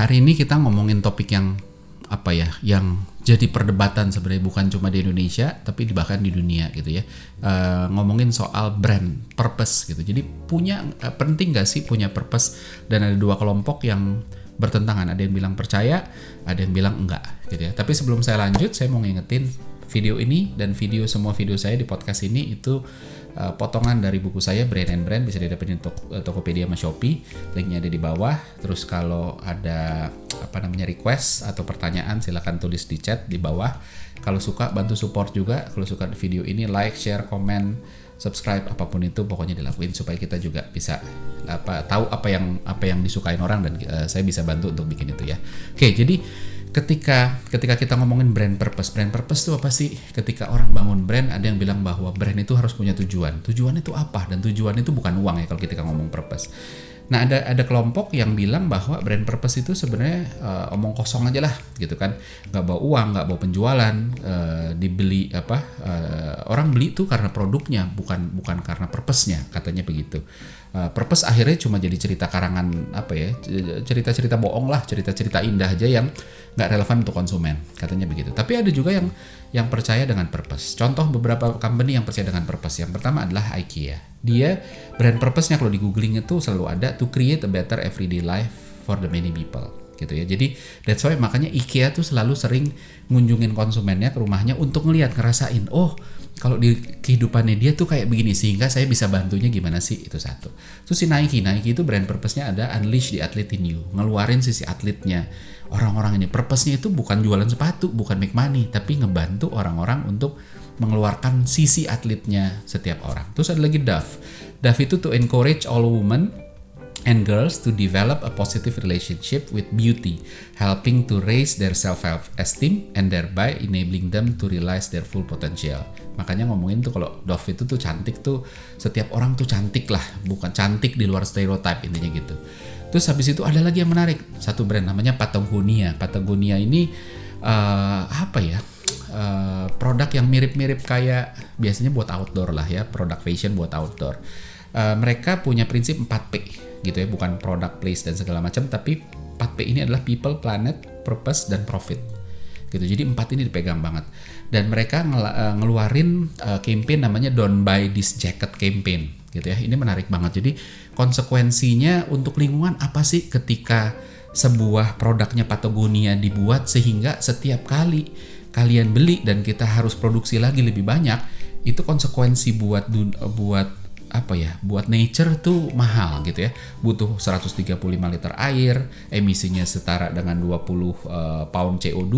Hari ini kita ngomongin topik yang yang jadi perdebatan sebenarnya, bukan cuma di Indonesia tapi bahkan di dunia gitu ya. Ngomongin soal brand purpose gitu. Jadi penting nggak sih punya purpose? Dan ada dua kelompok yang bertentangan. Ada yang bilang percaya, ada yang bilang enggak gitu ya. Tapi sebelum saya lanjut, saya mau ngingetin video ini dan semua video saya di podcast ini itu potongan dari buku saya Brand and Brand, bisa didapetin Tokopedia sama Shopee, linknya ada di bawah. Terus kalau ada request atau pertanyaan silakan tulis di chat di bawah. Kalau suka bantu support juga, kalau suka video ini like, share, komen, subscribe, apapun itu pokoknya dilakuin supaya kita juga bisa tahu apa yang disukain orang dan saya bisa bantu untuk bikin itu ya. Oke, jadi ketika kita ngomongin brand purpose itu apa sih? Ketika orang bangun brand, ada yang bilang bahwa brand itu harus punya tujuan. Tujuan itu apa? Dan tujuan itu bukan uang ya kalau kita ngomong purpose. Nah, ada kelompok yang bilang bahwa brand purpose itu sebenarnya omong kosong aja lah gitu kan, nggak bawa uang, nggak bawa penjualan, dibeli orang beli itu karena produknya, bukan karena purpose-nya, katanya begitu. Purpose akhirnya cuma jadi cerita karangan cerita-cerita bohong lah, cerita-cerita indah aja yang nggak relevan untuk konsumen, katanya begitu. Tapi ada juga yang percaya dengan purpose. Contoh beberapa company yang percaya dengan purpose. Yang pertama adalah IKEA. Dia brand purpose-nya kalau di googling itu selalu ada, to create a better everyday life for the many people gitu ya. Jadi that's why makanya IKEA tuh selalu sering ngunjungin konsumennya ke rumahnya untuk ngerasain, oh kalau di kehidupannya dia tuh kayak begini, sehingga saya bisa bantunya gimana sih, itu satu. Terus si Nike itu brand purpose-nya ada unleash the athlete in you, ngeluarin sisi atletnya orang-orang ini. Purpose-nya itu bukan jualan sepatu, bukan make money, tapi ngebantu orang-orang untuk mengeluarkan sisi atletnya setiap orang. Terus ada lagi Dove itu to encourage all women and girls to develop a positive relationship with beauty, helping to raise their self-esteem and thereby enabling them to realize their full potential. Makanya ngomongin tuh kalau Dove itu tuh cantik tuh, setiap orang tuh cantik lah, bukan cantik di luar stereotype, intinya gitu. Terus habis itu ada lagi yang menarik, satu brand namanya Patagonia. Patagonia ini produk yang mirip-mirip kayak biasanya buat outdoor lah ya, produk fashion buat outdoor. Mereka punya prinsip 4P gitu ya, bukan product, place dan segala macam, tapi 4P ini adalah people, planet, purpose dan profit gitu. Jadi 4 ini dipegang banget. Dan mereka ngeluarin campaign namanya Don't Buy This Jacket campaign gitu ya. Ini menarik banget. Jadi konsekuensinya untuk lingkungan apa sih ketika sebuah produknya Patagonia dibuat sehingga setiap kali kalian beli dan kita harus produksi lagi lebih banyak, itu konsekuensi buat nature tuh mahal gitu ya. Butuh 135 liter air, emisinya setara dengan 20 pound CO2,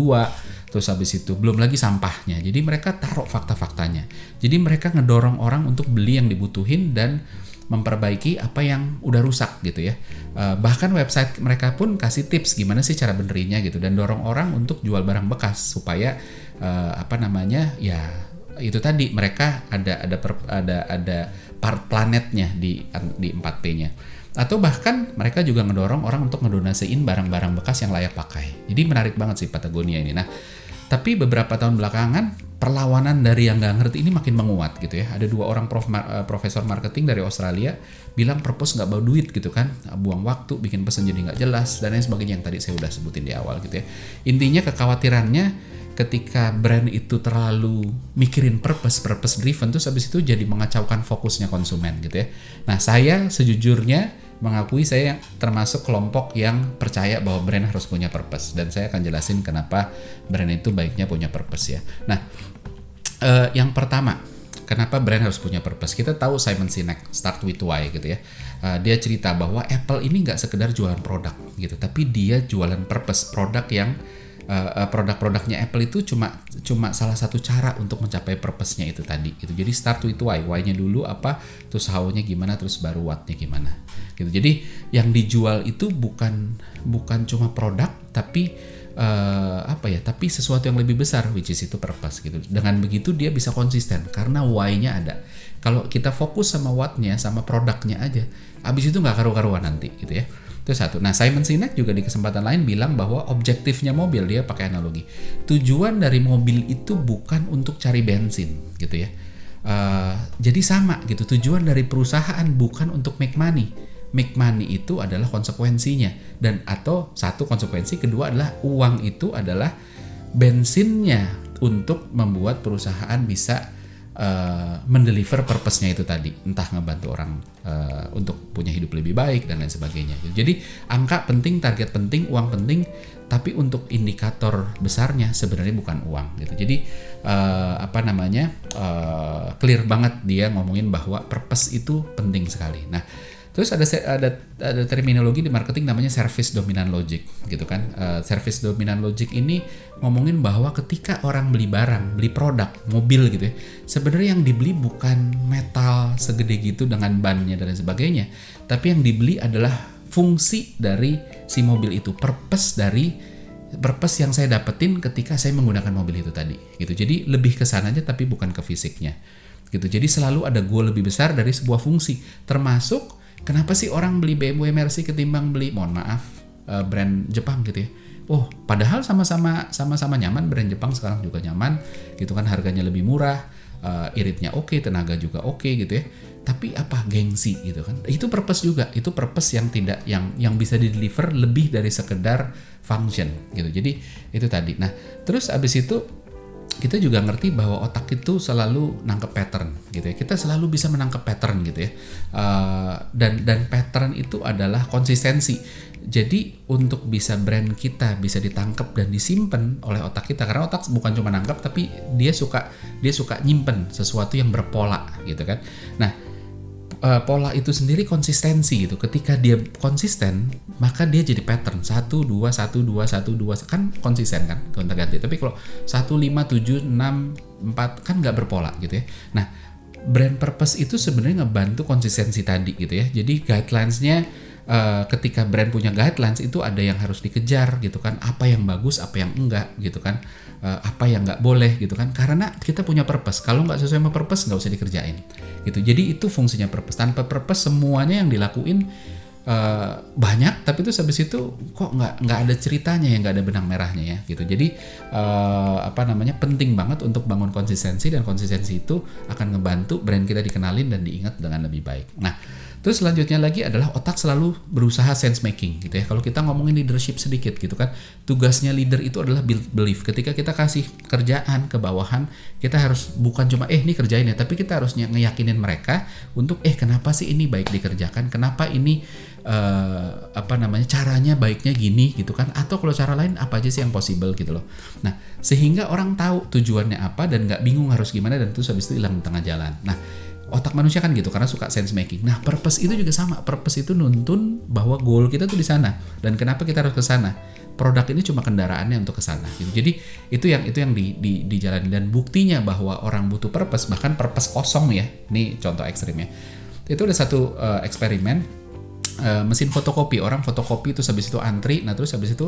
terus habis itu belum lagi sampahnya. Jadi mereka taruh fakta-faktanya. Jadi mereka ngedorong orang untuk beli yang dibutuhin dan memperbaiki apa yang udah rusak gitu ya. Bahkan website mereka pun kasih tips gimana sih cara benerinnya gitu, dan dorong orang untuk jual barang bekas supaya itu tadi mereka ada part planetnya di 4P-nya. Atau bahkan mereka juga ngedorong orang untuk ngedonasiin barang-barang bekas yang layak pakai. Jadi menarik banget sih Patagonia ini. Nah, tapi beberapa tahun belakangan perlawanan dari yang nggak ngerti ini makin menguat gitu ya. Ada 2 orang profesor marketing dari Australia bilang purpose nggak bawa duit gitu kan, buang waktu, bikin pesan jadi nggak jelas dan lain sebagainya yang tadi saya udah sebutin di awal gitu ya. Intinya kekhawatirannya ketika brand itu terlalu mikirin purpose driven, terus habis itu jadi mengacaukan fokusnya konsumen gitu ya. Nah, saya sejujurnya mengakui saya termasuk kelompok yang percaya bahwa brand harus punya purpose, dan saya akan jelasin kenapa brand itu baiknya punya purpose ya. Nah, yang pertama, kenapa brand harus punya purpose? Kita tahu Simon Sinek, Start With Why gitu ya. Dia cerita bahwa Apple ini nggak sekedar jualan produk gitu, tapi dia jualan purpose, produk yang produk-produknya Apple itu cuma salah satu cara untuk mencapai purpose-nya itu tadi gitu. Jadi start with why, why-nya dulu apa, terus how-nya gimana, terus baru what-nya gimana gitu. Jadi yang dijual itu bukan cuma produk, tapi tapi sesuatu yang lebih besar, which is itu purpose gitu. Dengan begitu dia bisa konsisten karena why-nya ada. Kalau kita fokus sama what-nya, sama produknya aja, abis itu nggak karu-karuan nanti gitu ya. Itu satu. Nah, Simon Sinek juga di kesempatan lain bilang bahwa objektifnya mobil, dia pakai analogi, tujuan dari mobil itu bukan untuk cari bensin gitu ya. Jadi sama gitu, tujuan dari perusahaan bukan untuk make money. make money itu adalah konsekuensinya, dan atau satu konsekuensi kedua adalah uang itu adalah bensinnya untuk membuat perusahaan bisa mendeliver purpose-nya itu tadi, entah ngebantu orang untuk punya hidup lebih baik dan lain sebagainya. Jadi angka penting, target penting, uang penting, tapi untuk indikator besarnya sebenarnya bukan uang gitu. Jadi clear banget dia ngomongin bahwa purpose itu penting sekali. Nah, terus ada terminologi di marketing namanya service dominant logic gitu kan. Service dominant logic ini ngomongin bahwa ketika orang beli barang, beli produk, mobil gitu ya, sebenarnya yang dibeli bukan metal segede gitu dengan bannya dan sebagainya, tapi yang dibeli adalah fungsi dari si mobil itu, purpose yang saya dapetin ketika saya menggunakan mobil itu tadi gitu. Jadi lebih ke sana aja tapi bukan ke fisiknya gitu. Jadi selalu ada goal lebih besar dari sebuah fungsi, termasuk kenapa sih orang beli BMW Mercy ketimbang beli, mohon maaf, brand Jepang gitu ya. Oh, padahal sama-sama nyaman, brand Jepang sekarang juga nyaman gitu kan, harganya lebih murah, iritnya oke, tenaga juga oke gitu ya. Tapi apa, gengsi gitu kan. Itu purpose juga, itu purpose yang tidak yang bisa di-deliver lebih dari sekedar function gitu. Jadi itu tadi. Nah, terus abis itu kita juga ngerti bahwa otak itu selalu nangkep pattern gitu ya. Kita selalu bisa menangkap pattern gitu ya. Dan pattern itu adalah konsistensi. Jadi untuk bisa brand kita bisa ditangkap dan disimpan oleh otak kita, karena otak bukan cuma nangkap tapi dia suka nyimpen sesuatu yang berpola gitu kan. Nah, pola itu sendiri konsistensi gitu. Ketika dia konsisten, maka dia jadi pattern 1 2 1 2 1 2 kan konsisten kan, gonta-ganti. Tapi kalau 1 5 7 6 4 kan nggak berpola gitu ya. Nah, brand purpose itu sebenarnya ngebantu konsistensi tadi gitu ya. Jadi guidelines-nya, ketika brand punya guidelines itu ada yang harus dikejar gitu kan, apa yang bagus, apa yang enggak gitu kan, apa yang nggak boleh gitu kan, karena kita punya purpose. Kalau nggak sesuai sama purpose nggak usah dikerjain gitu. Jadi itu fungsinya purpose. Tanpa purpose semuanya yang dilakuin banyak, tapi terus habis itu kok nggak ada ceritanya ya, nggak ada benang merahnya ya gitu. Jadi penting banget untuk bangun konsistensi, dan konsistensi itu akan ngebantu brand kita dikenalin dan diingat dengan lebih baik. Nah, terus selanjutnya lagi adalah otak selalu berusaha sense making gitu ya. Kalau kita ngomongin leadership sedikit gitu kan, tugasnya leader itu adalah build belief. Ketika kita kasih kerjaan ke bawahan, kita harus bukan cuma ini kerjain ya, tapi kita harus ngeyakinin mereka untuk kenapa sih ini baik dikerjakan, kenapa ini caranya baiknya gini gitu kan, atau kalau cara lain apa aja sih yang possible gitu loh. Nah, sehingga orang tahu tujuannya apa dan nggak bingung harus gimana, dan terus habis itu hilang di tengah jalan. Nah, otak manusia kan gitu karena suka sense making. Nah, purpose itu juga sama. Purpose itu nuntun bahwa goal kita tuh di sana, dan kenapa kita harus ke sana. Produk ini cuma kendaraannya untuk ke sana gitu. Jadi itu yang dijalani, dan buktinya bahwa orang butuh purpose, bahkan purpose kosong ya. Ini contoh ekstrimnya. Itu ada satu eksperimen, mesin fotokopi, orang fotokopi terus habis itu antri. Nah, terus habis itu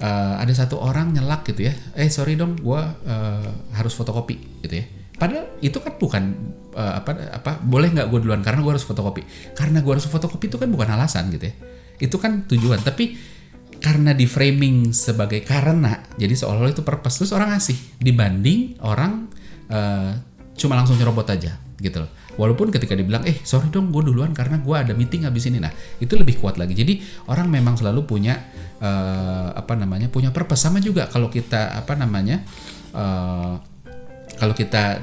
ada satu orang nyelak gitu ya. Sorry dong, gua harus fotokopi gitu ya. Padahal itu kan bukan boleh nggak gue duluan karena gue harus fotokopi. Karena gue harus fotokopi itu kan bukan alasan gitu ya. Itu kan tujuan. Tapi karena di framing sebagai karena, jadi seolah-olah itu purpose, terus orang ngasih. Dibanding orang cuma langsung nyerobot aja gitu loh. Walaupun ketika dibilang sorry dong gue duluan karena gue ada meeting habis ini. Nah, itu lebih kuat lagi. Jadi orang memang selalu punya punya purpose. Sama juga kalau kita kalau kita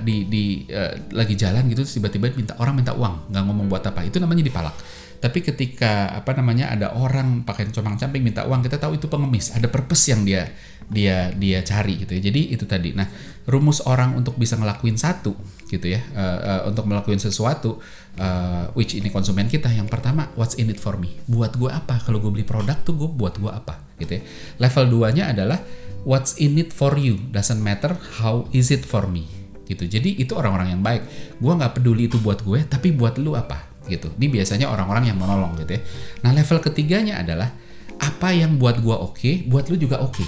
lagi jalan gitu, tiba-tiba orang minta uang, nggak ngomong buat apa, itu namanya dipalak. Tapi ketika ada orang pakai comang-camping minta uang, kita tahu itu pengemis, ada purpose yang dia cari gitu ya. Jadi itu tadi. Nah, rumus orang untuk bisa ngelakuin satu gitu ya, untuk melakukan sesuatu, which ini konsumen kita, yang pertama, what's in it for me? Buat gue apa? Kalau gue beli produk tuh buat gue apa gitu ya. Level 2-nya adalah what's in it for you, doesn't matter how is it for me gitu. Jadi itu orang-orang yang baik. Gue nggak peduli itu buat gue, tapi buat lu apa gitu. Ini biasanya orang-orang yang menolong gitu ya. Nah, level ketiganya adalah apa yang buat gue oke, buat lu juga oke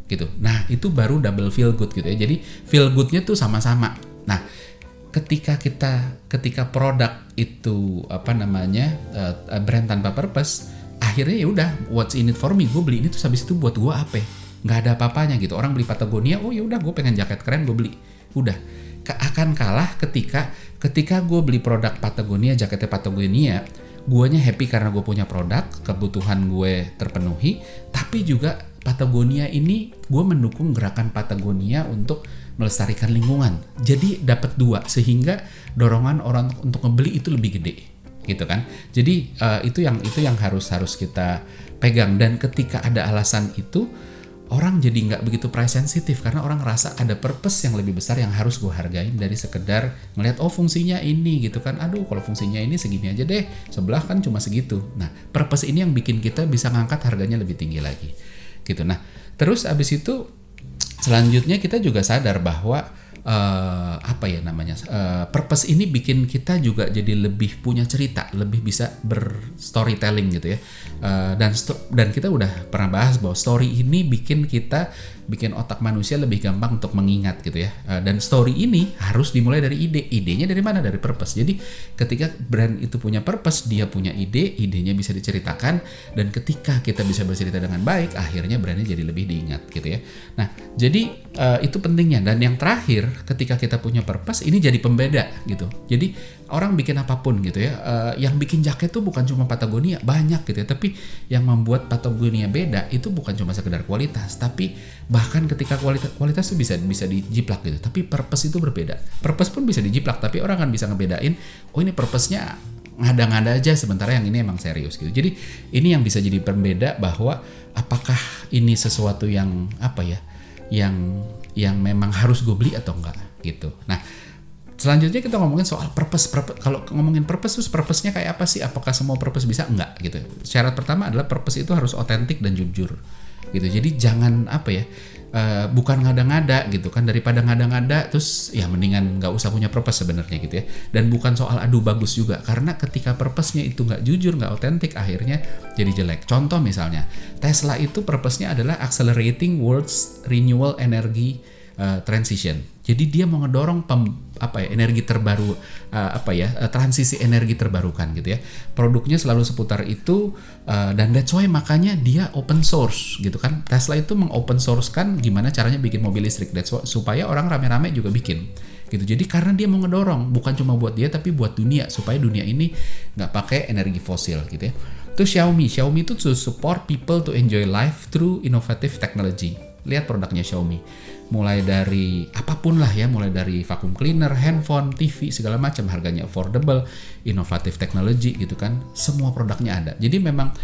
gitu. Nah, itu baru double feel good gitu ya. Jadi feel goodnya tuh sama-sama. Nah, ketika produk itu brand tanpa purpose, akhirnya ya udah, what's in it for me, gue beli ini tuh habis itu buat gue apa? Nggak ada apa-apanya gitu. Orang beli Patagonia, oh ya udah gue pengen jaket keren, gue beli. Udah. Akan kalah ketika gue beli produk Patagonia, jaketnya Patagonia, guanya happy karena gue punya produk, kebutuhan gue terpenuhi, tapi juga Patagonia ini gue mendukung gerakan Patagonia untuk melestarikan lingkungan. Jadi dapat dua, sehingga dorongan orang untuk ngebeli itu lebih gede, gitu kan. Jadi itu yang harus kita pegang. Dan ketika ada alasan itu, orang jadi nggak begitu price sensitive karena orang ngerasa ada purpose yang lebih besar yang harus gue hargain dari sekedar ngelihat fungsinya ini gitu kan. Aduh, kalau fungsinya ini segini aja deh, sebelah kan cuma segitu. Nah, purpose ini yang bikin kita bisa ngangkat harganya lebih tinggi lagi gitu. Nah, terus abis itu selanjutnya kita juga sadar bahwa purpose ini bikin kita juga jadi lebih punya cerita, lebih bisa berstorytelling gitu ya. Dan kita udah pernah bahas bahwa story ini bikin otak manusia lebih gampang untuk mengingat gitu ya. Dan story ini harus dimulai dari ide. Idenya dari mana? Dari purpose. Jadi ketika brand itu punya purpose, dia punya ide, idenya bisa diceritakan, dan ketika kita bisa bercerita dengan baik, akhirnya brandnya jadi lebih diingat gitu ya. Nah, jadi itu pentingnya. Dan yang terakhir, ketika kita punya purpose, ini jadi pembeda gitu. Jadi orang bikin apapun gitu ya, yang bikin jaket tuh bukan cuma Patagonia, banyak gitu ya. Tapi yang membuat Patagonia beda itu bukan cuma sekedar kualitas, tapi bahkan ketika kualitas tuh bisa dijiplak gitu. Tapi purpose itu berbeda. Purpose pun bisa dijiplak, tapi orang kan bisa ngebedain, oh ini purpose-nya ngada-ngada aja, sementara yang ini emang serius gitu. Jadi ini yang bisa jadi pembeda bahwa apakah ini sesuatu yang yang memang harus gue beli atau enggak gitu. Nah, selanjutnya kita ngomongin soal purpose. Kalau ngomongin purpose, terus purpose-nya kayak apa sih? Apakah semua purpose bisa? Enggak gitu. Syarat pertama adalah purpose itu harus otentik dan jujur gitu. Jadi jangan bukan ngada-ngada gitu kan. Daripada ngada-ngada terus ya mendingan nggak usah punya purpose sebenarnya gitu ya. Dan bukan soal adu bagus juga, karena ketika purpose-nya itu nggak jujur, nggak otentik, akhirnya jadi jelek. Contoh misalnya Tesla itu purpose-nya adalah accelerating world's renewable energy transition. Jadi dia mau ngedorong energi terbaru, transisi energi terbarukan gitu ya. Produknya selalu seputar itu, dan that's why makanya dia open source gitu kan. Tesla itu mengopen source-kan gimana caranya bikin mobil listrik, that's why, supaya orang rame-rame juga bikin gitu. Jadi karena dia mau ngedorong bukan cuma buat dia tapi buat dunia, supaya dunia ini nggak pakai energi fosil gitu ya. Terus Xiaomi itu to support people to enjoy life through innovative technology. Lihat produknya Xiaomi, mulai dari apapun lah ya, mulai dari vacuum cleaner, handphone, TV, segala macam, harganya affordable, inovatif teknologi gitu kan, semua produknya ada. Jadi memang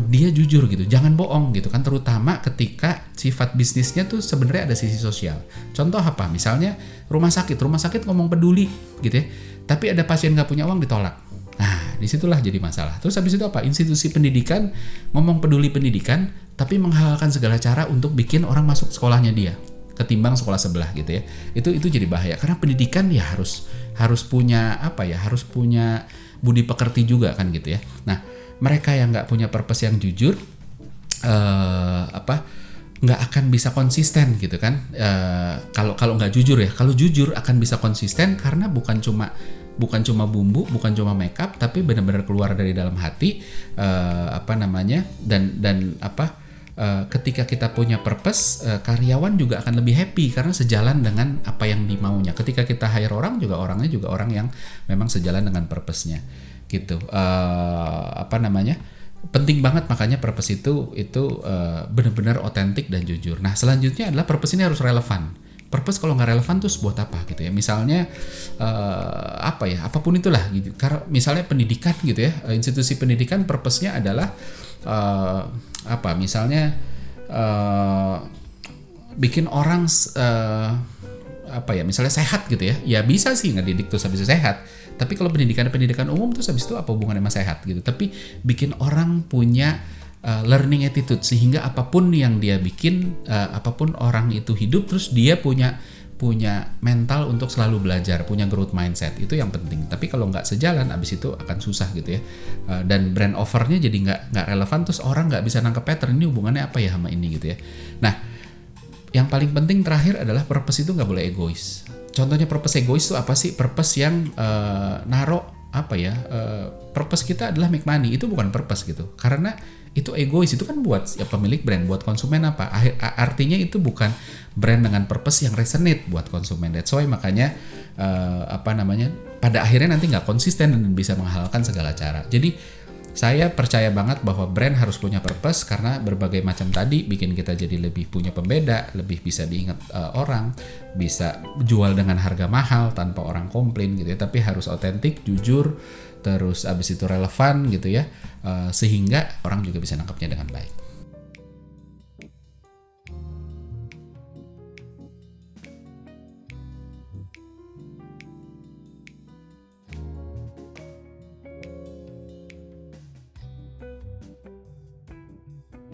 dia jujur gitu, jangan bohong gitu kan, terutama ketika sifat bisnisnya tuh sebenarnya ada sisi sosial. Contoh apa? Misalnya rumah sakit ngomong peduli gitu ya, tapi ada pasien nggak punya uang ditolak. Nah, disitulah jadi masalah. Terus habis itu apa? Institusi pendidikan ngomong peduli pendidikan, tapi menghalalkan segala cara untuk bikin orang masuk sekolahnya dia, ketimbang sekolah sebelah gitu ya. Itu jadi bahaya, karena pendidikan ya harus punya harus punya budi pekerti juga kan gitu ya. Nah, mereka yang nggak punya purpose yang jujur, nggak akan bisa konsisten gitu kan. Kalau nggak jujur ya, kalau jujur akan bisa konsisten karena bukan cuma bumbu, bukan cuma makeup, tapi benar-benar keluar dari dalam hati. Ketika kita punya purpose, karyawan juga akan lebih happy karena sejalan dengan apa yang dimaunya. Ketika kita hire orang juga, orangnya juga orang yang memang sejalan dengan purpose-nya gitu. Penting banget, makanya purpose itu benar-benar otentik dan jujur. Nah, selanjutnya adalah purpose ini harus relevan. Purpose kalau nggak relevan tuh buat apa gitu ya. Misalnya apapun itulah gitu. Karena misalnya pendidikan gitu ya, institusi pendidikan purpose-nya adalah bikin orang misalnya sehat gitu ya. Ya bisa sih ngedidik terus habis itu sehat. Tapi kalau pendidikan umum terus habis itu apa hubungannya sama sehat gitu. Tapi bikin orang punya learning attitude, sehingga apapun yang dia bikin, apapun orang itu hidup, terus dia punya mental untuk selalu belajar, punya growth mindset. Itu yang penting. Tapi kalau nggak sejalan, abis itu akan susah gitu ya. Dan brand offernya jadi nggak relevan, terus orang nggak bisa nangkep pattern ini hubungannya apa ya sama ini gitu ya. Nah, yang paling penting terakhir adalah purpose itu nggak boleh egois. Contohnya purpose egois itu apa sih? Purpose yang purpose kita adalah make money, itu bukan purpose gitu. Karena itu egois, itu kan buat pemilik brand, buat konsumen apa? Artinya itu bukan brand dengan purpose yang resonate buat konsumen. That's why makanya pada akhirnya nanti nggak konsisten dan bisa menghalalkan segala cara. Jadi saya percaya banget bahwa brand harus punya purpose, karena berbagai macam tadi bikin kita jadi lebih punya pembeda, lebih bisa diingat orang, bisa jual dengan harga mahal tanpa orang komplain gitu ya, tapi harus otentik, jujur, terus abis itu relevan gitu ya, sehingga orang juga bisa nangkapnya dengan baik.